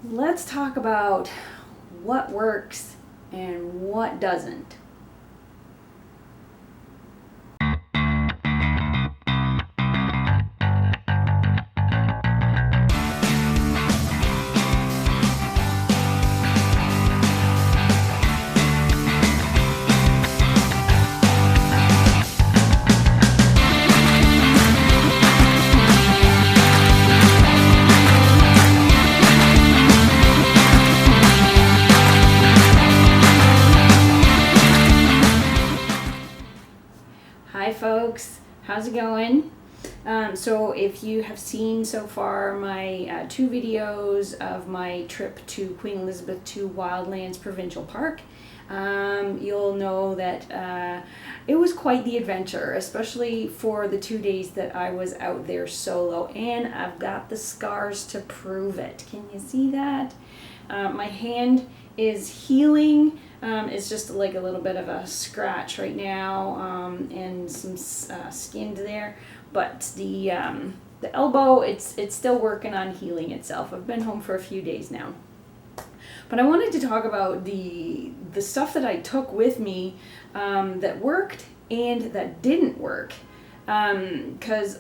Let's talk about what works and what doesn't. Hi folks, how's it going? So if you have seen so far my 2 videos of my trip to Queen Elizabeth II Wildlands Provincial Park, you'll know that it was quite the adventure, especially for the 2 days that I was out there solo, and I've got the scars to prove it. Can you see that? My hand is healing. It's just like a little bit of a scratch right now, and some skin there, but the elbow, it's still working on healing itself. I've been home for a few days now, but I wanted to talk about the stuff that I took with me that worked and that didn't work, because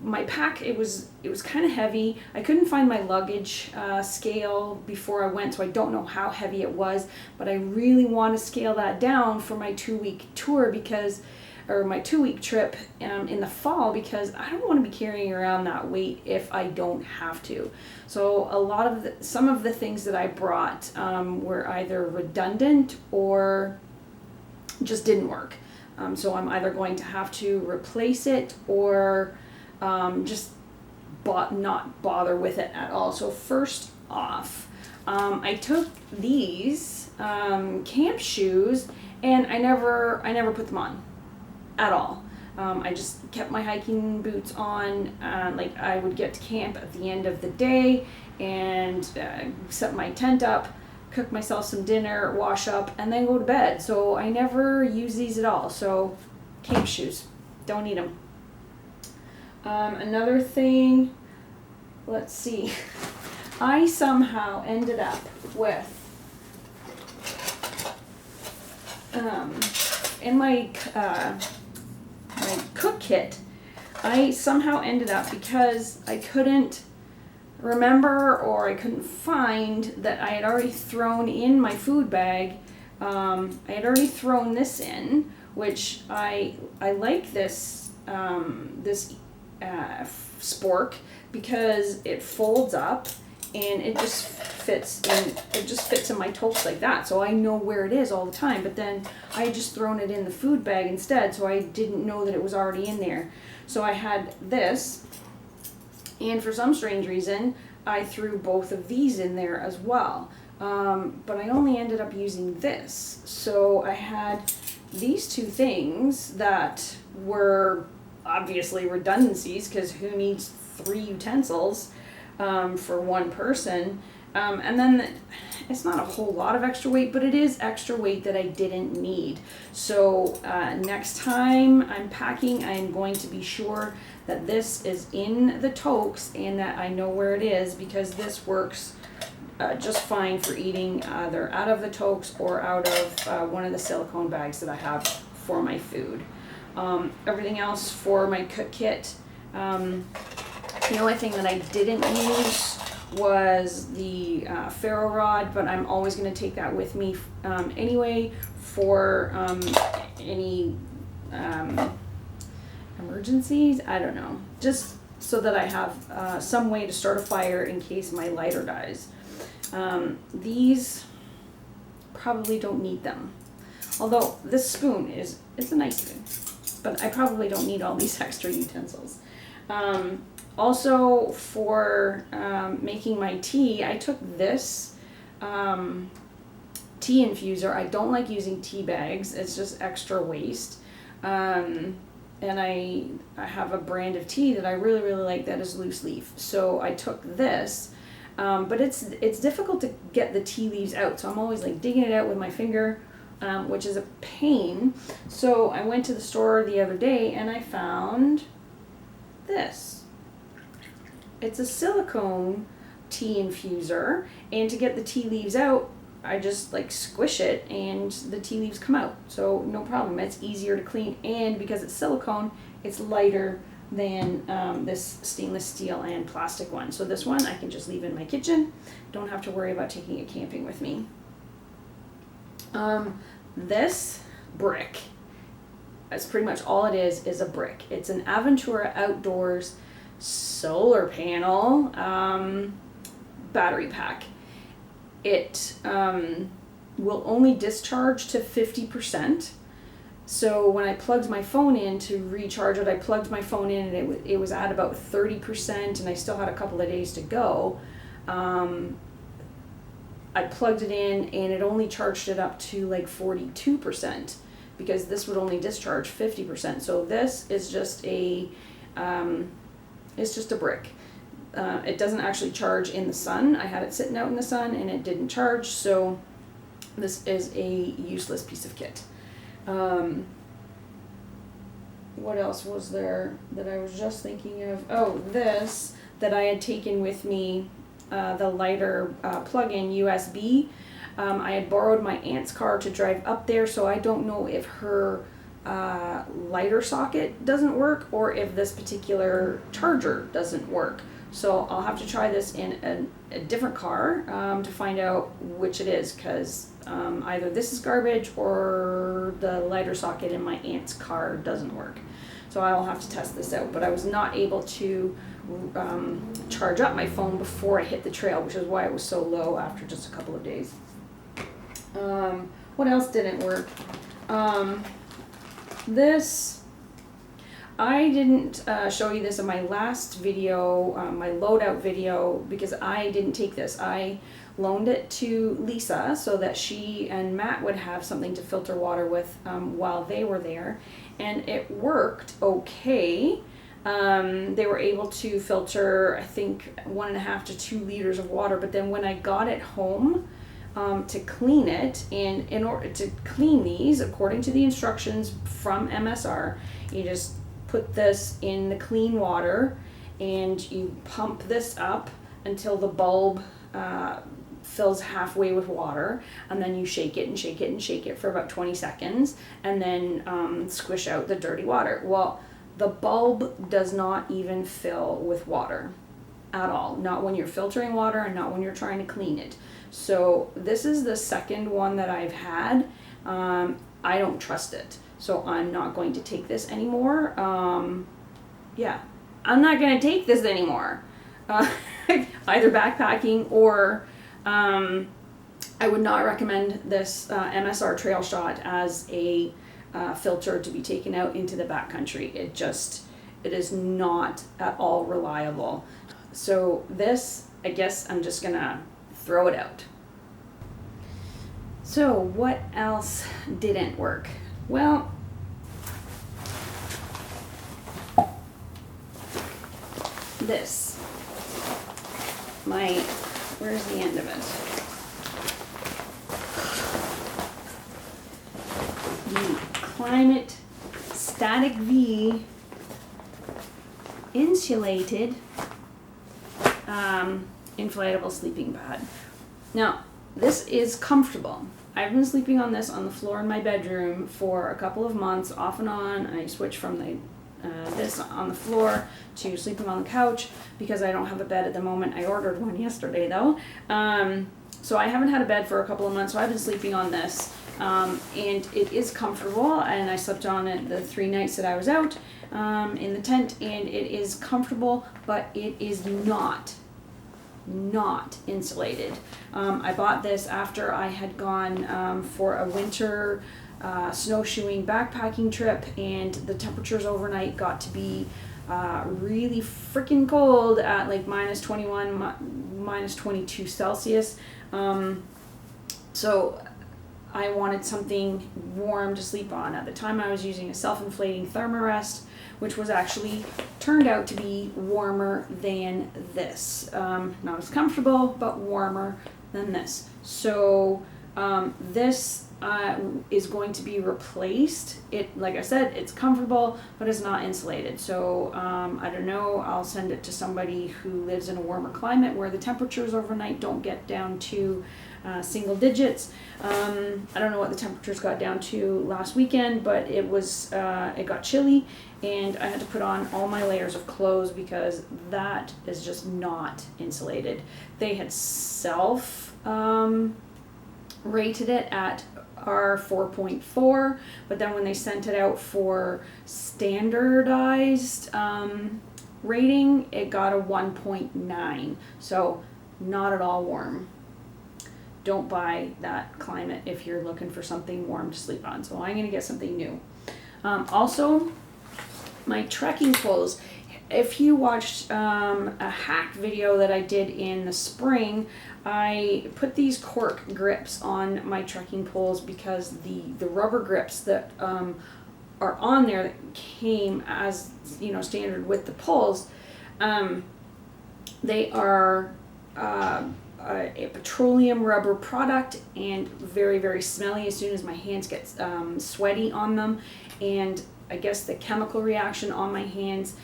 my pack, it was kind of heavy. I couldn't find my luggage scale before I went, so I don't know how heavy it was, but I really want to scale that down for my 2-week tour, or my 2-week trip in the fall, because I don't want to be carrying around that weight if I don't have to. So some of the things that I brought were either redundant or just didn't work. So I'm either going to have to replace it or just not bother with it at all. So first off, I took these camp shoes, and I never put them on at all. I just kept my hiking boots on. Like, I would get to camp at the end of the day and set my tent up, cook myself some dinner, wash up, and then go to bed. So I never use these at all. So camp shoes, don't need them. Another thing, let's see. I somehow ended up with, in my cook kit, I somehow ended up, because I couldn't remember, or I couldn't find, that I had already thrown in my food bag. I had already thrown this in, which I like this spork, because it folds up and it just fits in my toast like that, so I know where it is all the time. But then I had just thrown it in the food bag instead, so I didn't know that it was already in there. So I had this, and for some strange reason I threw both of these in there as well, but I only ended up using this. So I had these 2 things that were obviously redundancies, because who needs 3 utensils for one person? And then it's not a whole lot of extra weight, but it is extra weight that I didn't need. So next time I'm packing, I'm going to be sure that this is in the totes and that I know where it is, because this works just fine for eating either out of the totes or out of one of the silicone bags that I have for my food. Everything else for my cook kit, the only thing that I didn't use was the ferro rod, but I'm always going to take that with me anyway for any emergencies. I don't know, just so that I have some way to start a fire in case my lighter dies. These probably don't need them, although this spoon is a nice spoon, but I probably don't need all these extra utensils. Also, for making my tea, I took this tea infuser. I don't like using tea bags. It's just extra waste. And I have a brand of tea that I really, really like that is loose leaf. So I took this, but it's difficult to get the tea leaves out. So I'm always like digging it out with my finger, which is a pain. So I went to the store the other day and I found this. It's a silicone tea infuser, and to get the tea leaves out, I just like squish it and the tea leaves come out. So no problem, it's easier to clean, and because it's silicone, it's lighter than this stainless steel and plastic one. So this one I can just leave in my kitchen, don't have to worry about taking it camping with me. This brick, that's pretty much all it is a brick. It's an Aventura Outdoors solar panel battery pack. It will only discharge to 50%. So when I plugged my phone in to recharge it, I plugged my phone in and it was at about 30%, and I still had a couple of days to go. I plugged it in and it only charged it up to like 42%, because this would only discharge 50%. So this is just a it's just a brick. It doesn't actually charge in the sun. I had it sitting out in the sun and it didn't charge, so this is a useless piece of kit. What else was there that I was just thinking of? Oh, this that I had taken with me, the lighter plug-in USB. I had borrowed my aunt's car to drive up there, so I don't know if her lighter socket doesn't work or if this particular charger doesn't work. So I'll have to try this in a different car to find out which it is, because either this is garbage or the lighter socket in my aunt's car doesn't work. So I'll have to test this out, but I was not able to charge up my phone before I hit the trail, which is why it was so low after just a couple of days. What else didn't work? This, I didn't show you this in my last video, my loadout video, because I didn't take this. I loaned it to Lisa so that she and Matt would have something to filter water with while they were there, and it worked okay. They were able to filter, I think, 1.5 to 2 liters of water, but then when I got it home to clean it, and in order to clean these, according to the instructions from MSR, you just put this in the clean water and you pump this up until the bulb fills halfway with water, and then you shake it and shake it and shake it for about 20 seconds, and then squish out the dirty water. Well, the bulb does not even fill with water at all, not when you're filtering water and not when you're trying to clean it. So this is the second one that I've had. I don't trust it, so I'm not going to take this anymore. Yeah, I'm not going to take this anymore. Either backpacking or I would not recommend this MSR Trail Shot as a filter to be taken out into the backcountry. It is not at all reliable. So this, I guess I'm just gonna throw it out. So what else didn't work? Well, this, where's the end of it? The Klymit Static V insulated inflatable sleeping pad. Now, this is comfortable. I've been sleeping on this on the floor in my bedroom for a couple of months, off and on. I switched from this on the floor to sleeping on the couch because I don't have a bed at the moment. I ordered one yesterday though. So I haven't had a bed for a couple of months, so I've been sleeping on this. And it is comfortable, and I slept on it the 3 nights that I was out in the tent, and it is comfortable, but it is not insulated. I bought this after I had gone for a winter snowshoeing backpacking trip, and the temperatures overnight got to be really freaking cold at like minus 21, minus 22 Celsius. So I wanted something warm to sleep on. At the time I was using a self-inflating Thermarest, which was actually turned out to be warmer than this. Not as comfortable, but warmer than this. So This is going to be replaced. It, like I said, it's comfortable, but it's not insulated. So I don't know, I'll send it to somebody who lives in a warmer climate where the temperatures overnight don't get down to single digits. I don't know what the temperatures got down to last weekend, but it was it got chilly, and I had to put on all my layers of clothes because that is just not insulated. They had rated it at R4.4, but then when they sent it out for standardized rating, it got a 1.9. So not at all warm. Don't buy that climate if you're looking for something warm to sleep on. So I'm going to get something new. Also, my trekking poles. If you watched a hack video that I did in the spring, I put these cork grips on my trekking poles because the rubber grips that are on there that came as, you know, standard with the poles, they are a petroleum rubber product and very, very smelly as soon as my hands get sweaty on them. And I guess the chemical reaction on my hands,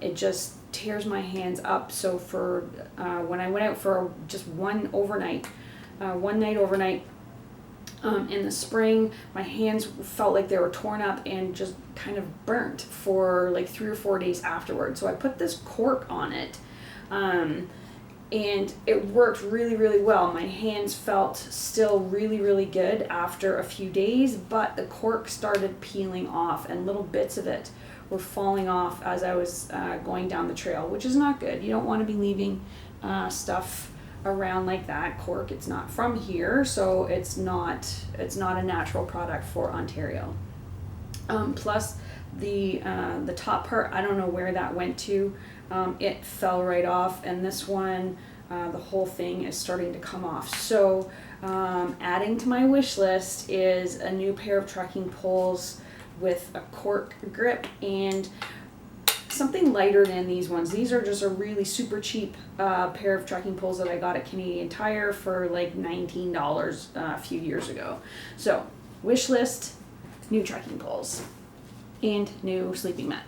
it just tears my hands up. So for when I went out for just one night overnight in the spring, my hands felt like they were torn up and just kind of burnt for like 3 or 4 days afterwards. So I put this cork on it, and it worked really, really well. My hands felt still really, really good after a few days, but the cork started peeling off and little bits of it were falling off as I was going down the trail, which is not good. You don't want to be leaving stuff around like that. Cork, it's not from here, so it's not a natural product for Ontario. Plus the top part, I don't know where that went to. It fell right off, and this one, the whole thing is starting to come off. So adding to my wish list is a new pair of trekking poles with a cork grip and something lighter than these ones. These are just a really super cheap pair of trekking poles that I got at Canadian Tire for like $19 a few years ago. So wish list, new trekking poles and new sleeping mat.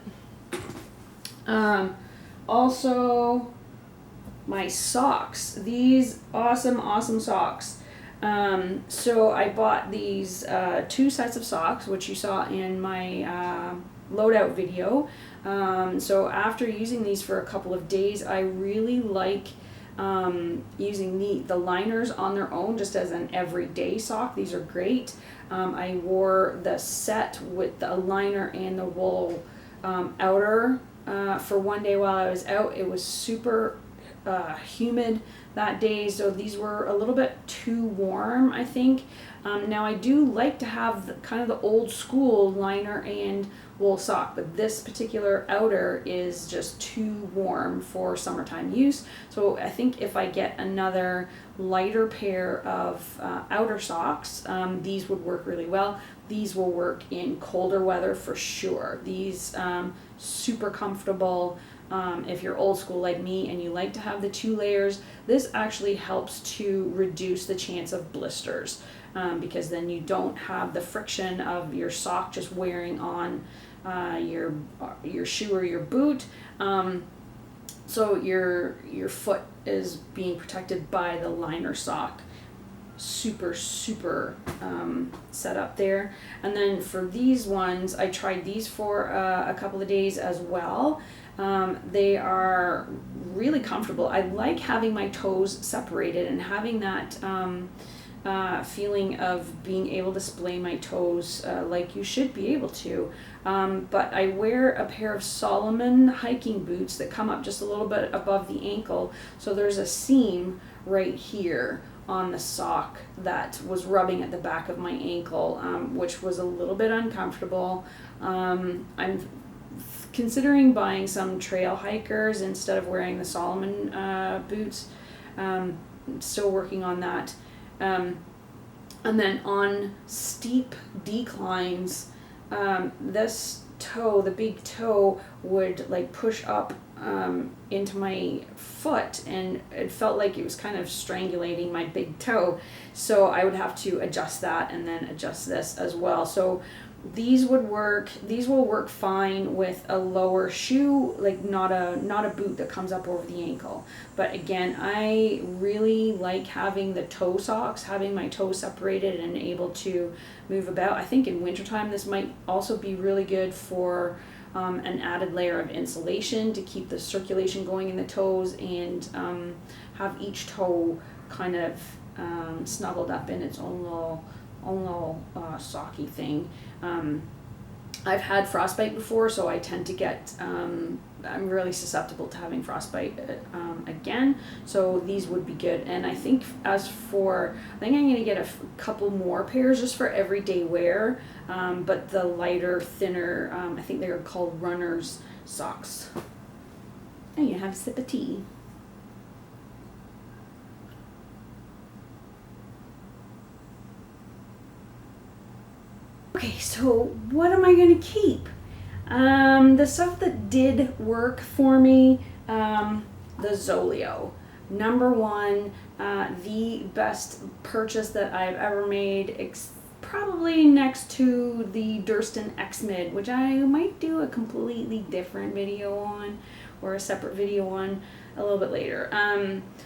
Also, my socks. These awesome socks. So I bought these 2 sets of socks, which you saw in my loadout video. So after using these for a couple of days, I really like using the liners on their own just as an everyday sock. These are great. I wore the set with the liner and the wool outer for one day while I was out. It was super humid that day, so these were a little bit too warm, I think. Now I do like to have kind of the old school liner and wool sock, but this particular outer is just too warm for summertime use. So I think if I get another lighter pair of outer socks, these would work really well. These will work in colder weather for sure. These super comfortable. If you're old school like me and you like to have the 2 layers, this actually helps to reduce the chance of blisters, because then you don't have the friction of your sock just wearing on your shoe or your boot. So your foot is being protected by the liner sock. Super set up there. And then for these ones, I tried these for a couple of days as well. They are really comfortable. I like having my toes separated and having that feeling of being able to splay my toes like you should be able to. But I wear a pair of Salomon hiking boots that come up just a little bit above the ankle. So there's a seam right here on the sock that was rubbing at the back of my ankle, which was a little bit uncomfortable. I'm considering buying some trail hikers instead of wearing the Salomon boots. Still working on that. And then on steep declines, this toe, the big toe, would like push up into my foot, and it felt like it was kind of strangulating my big toe. So I would have to adjust that and then adjust this as well. So these will work fine with a lower shoe, like not a boot that comes up over the ankle. But again, I really like having the toe socks, having my toes separated and able to move about. I think in wintertime this might also be really good for an added layer of insulation to keep the circulation going in the toes, and have each toe kind of snuggled up in its own little socky thing. I've had frostbite before, so I tend to get, I'm really susceptible to having frostbite again, so these would be good. And I think I think I'm going to get a couple more pairs just for everyday wear, but the lighter, thinner, I think they're called runner's socks. And you have a sip of tea. Okay, so what am I going to keep? The stuff that did work for me, the Zoleo. Number one, the best purchase that I've ever made, probably next to the Durston X-Mid, which I might do a completely different video on, or a separate video on a little bit later.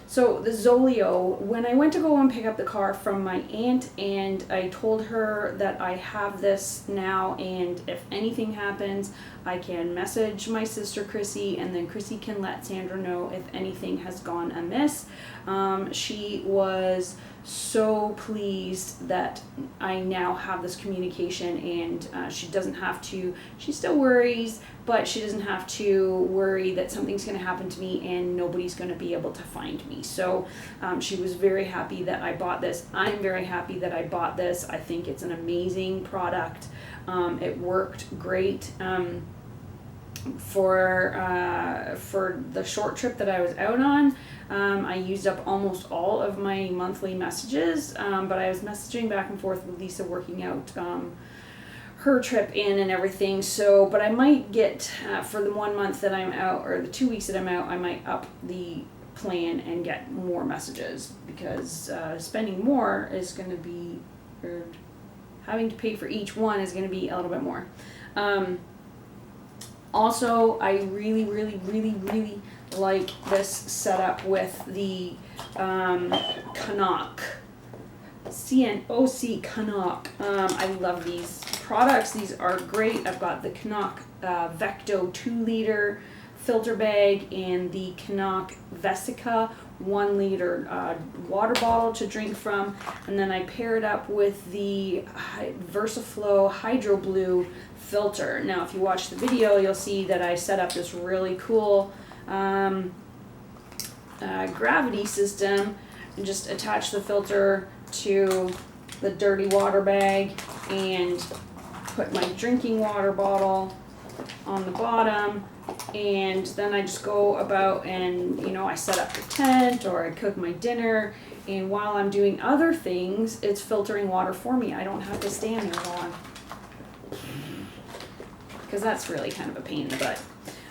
So the Zoleo, when I went to go and pick up the car from my aunt, and I told her that I have this now, and if anything happens, I can message my sister Chrissy, and then Chrissy can let Sandra know if anything has gone amiss. She was so pleased that I now have this communication, and she doesn't have to, she still worries, but she doesn't have to worry that something's going to happen to me and nobody's going to be able to find me. So she was very happy that I bought this. I'm very happy that I bought this. I think it's an amazing product. It worked great. For the short trip that I was out on, I used up almost all of my monthly messages, but I was messaging back and forth with Lisa, working out her trip in and everything. So, but I might get, for the 1 month that I'm out, or the 2 weeks that I'm out, I might up the plan and get more messages, because spending more is going to be, or having to pay for each one is going to be a little bit more. Also, I really like this setup with the Canuck, CNOC Canuck. I love these products. These are great. I've got the Canuck Vecto 2-liter filter bag, and the Canuck Vesica 1-liter water bottle to drink from, and then I pair it up with the VersaFlow Hydro Blue filter. Now, if you watch the video, you'll see that I set up this really cool gravity system, and just attach the filter to the dirty water bag, and put my drinking water bottle on the bottom, and then I just go about and, you know, I set up the tent, or I cook my dinner, and while I'm doing other things, it's filtering water for me. I don't have to stand there long, because that's really kind of a pain in the butt.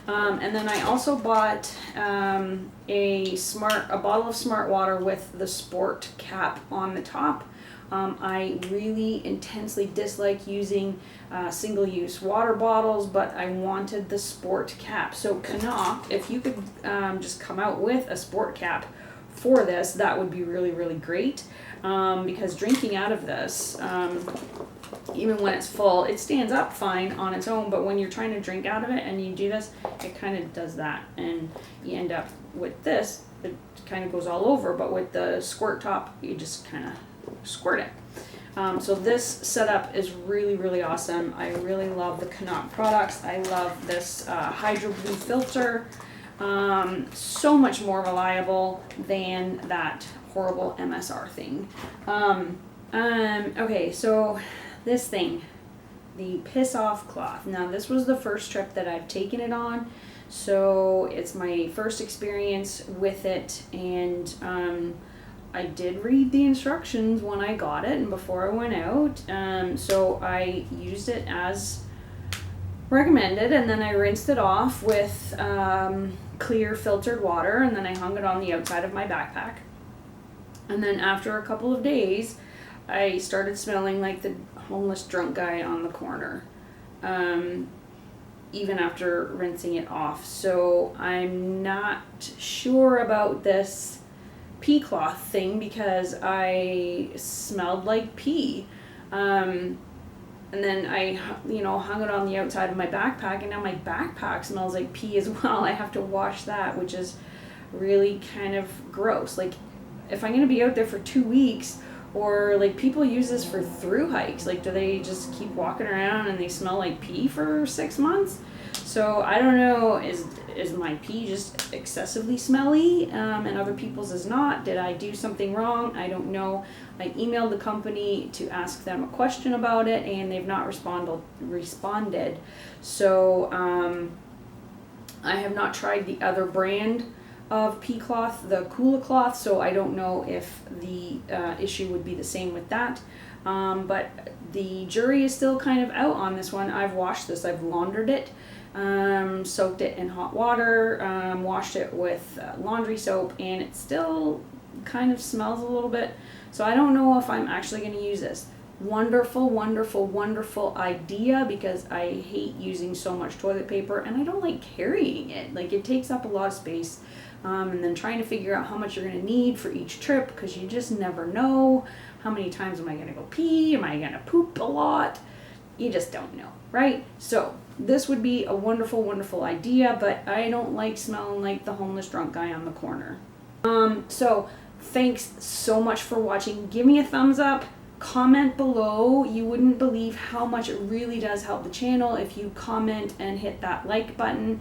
And then I also bought a bottle of Smart Water with the sport cap on the top. I really intensely dislike using single-use water bottles, but I wanted the sport cap. So Canuck, if you could just come out with a sport cap for this, that would be really great, because drinking out of this, even when it's full, it stands up fine on its own, but when you're trying to drink out of it and you do this, it kind of does that, and you end up with this, it kind of goes all over, but with the squirt top, you just kind of squirt it. So this setup is really awesome. I really love the Canuck products. I love this Hydro Blue filter. So much more reliable than that horrible MSR thing. Okay, so this thing, the Piss Off cloth. Now, this was the first trip that I've taken it on, so it's my first experience with it, and I did read the instructions when I got it and before I went out, so I used it as recommended, and then I rinsed it off with clear filtered water, and then I hung it on the outside of my backpack. And then after a couple of days, I started smelling like the homeless drunk guy on the corner, even after rinsing it off. So I'm not sure about this pee cloth thing because I smelled like pee. And then I, hung it on the outside of my backpack, and now my backpack smells like pee as well. I have to wash that, which is really kind of gross. Like, if I'm going to be out there for 2 weeks, or like people use this for through hikes, like do they just keep walking around and they smell like pee for 6 months? So I don't know, is my pee just excessively smelly and other people's is not? Did I do something wrong? I don't know. I emailed the company to ask them a question about it, and they've not responded. So I have not tried the other brand of pee cloth, the Kula cloth, so I don't know if the issue would be the same with that. But the jury is still kind of out on this one. I've washed this, I've laundered it, soaked it in hot water, washed it with laundry soap, and it still kind of smells a little bit. So I don't know if I'm actually going to use this. Wonderful, wonderful, wonderful idea, because I hate using so much toilet paper and I don't like carrying it. Like, it takes up a lot of space. And then trying to figure out how much you're going to need for each trip, because you just never know. How many times am I going to go pee? Am I going to poop a lot? You just don't know, right? So this would be a wonderful, wonderful idea, but I don't like smelling like the homeless drunk guy on the corner. So thanks so much for watching. Give me a thumbs up. Comment below. You wouldn't believe how much it really does help the channel if you comment and hit that like button,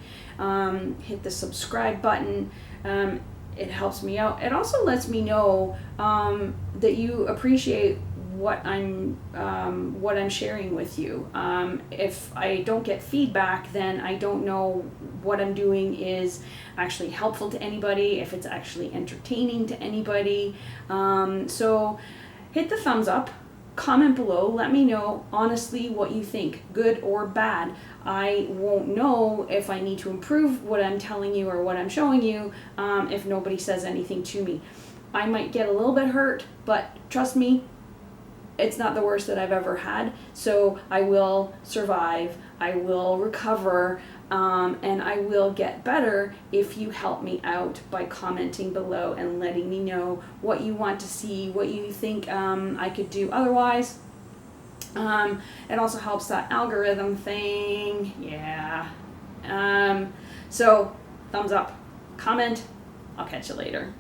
hit the subscribe button. It helps me out. It also lets me know that you appreciate what I'm sharing with you. If I don't get feedback, then I don't know what I'm doing is actually helpful to anybody, if it's actually entertaining to anybody. So hit the thumbs up, comment below, let me know honestly what you think, good or bad. I won't know if I need to improve what I'm telling you or what I'm showing you if nobody says anything to me. I might get a little bit hurt, but trust me, it's not the worst that I've ever had. So I will survive, I will recover, and I will get better if you help me out by commenting below and letting me know what you want to see, what you think I could do otherwise. It also helps that algorithm thing, yeah. So thumbs up, comment, I'll catch you later.